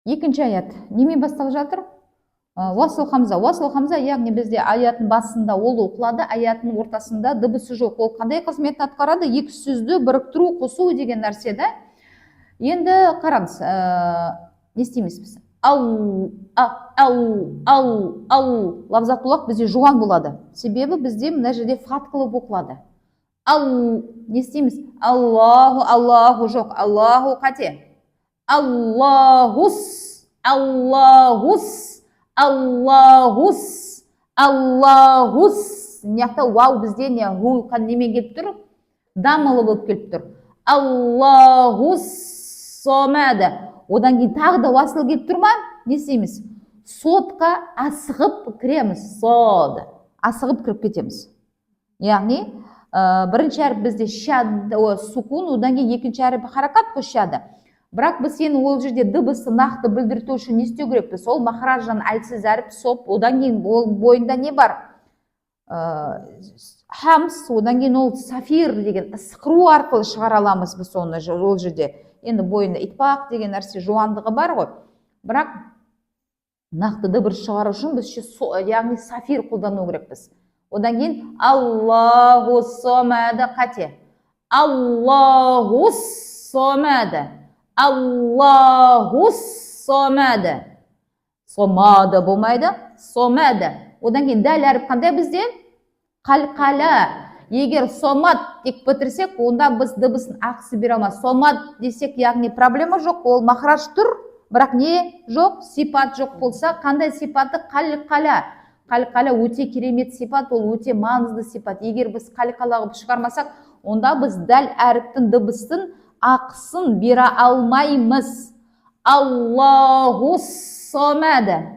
Екінші аят. Немен басталып жатыр? Уасыл хамза. Уасыл хамза, яғни бізде аяттың басында ол оқылады, аяттың ортасында дыбысы жоқ. Ол қандай қызметін атқарады? Екі сөзді біріктіру, қосу деген нәрсе да. Енді қараңыз, не істейміз біз? Ау лавзатуллах бізде жуан болады. Себебі бізде мына жерде фат қылып оқылады. Не істейміз? Аллаху жоқ. Аллаху қате. Аллахус. Мынақты вау бізде не ху немен келіп тұр? Дамылы болып келіп тұр. Аллахус сомады. Одан кейін тағы да уасыл келіп тұр ма? Не істейміз? Сотқа асығып кіреміз. Сод. Асығып кіріп кетеміз. Яғни бірінші әріп бізде сукун, одан кейін екінші әріп харакат қосады. Бірақ біз сені ол жерде дыбысты нақты білдірту үшін не істеу керекпіз? Ол махраждан әлсіз әріп соп, одан кейін ол бойында не бар? Хамс, одан кейін ол сафир деген ысқыру арқылы шығара аламыз біз оны ол жерде. Енді бойында итпақ деген нәрсе жуандығы бар ғой. Бірақ нақты дыбыс шығару үшін біз яғни сафир қолдану керекпіз. Одан кейін Аллаху сомады қате. Аллаху сомады. Аллаху сомады. Сомады болмайды, сомады. Одан кейін дәл әріп қандай бізде? Қалқала. Егер сомад тек бітірсек, онда біз дыбысын ақсы бере алмаймыз. Сомад десек, яғни проблема жоқ, ол махраж тұр, бірақ не жоқ, сипат жоқ болса, қандай сипаты? Қалқала. Қалқала өте керемет сипат, ол өте маңызды сипат. Егер біз қалқала қылып шығармасақ, онда біз дәл әріптің дыбысын ақсын бере алмаймыз. Аллаху сомады.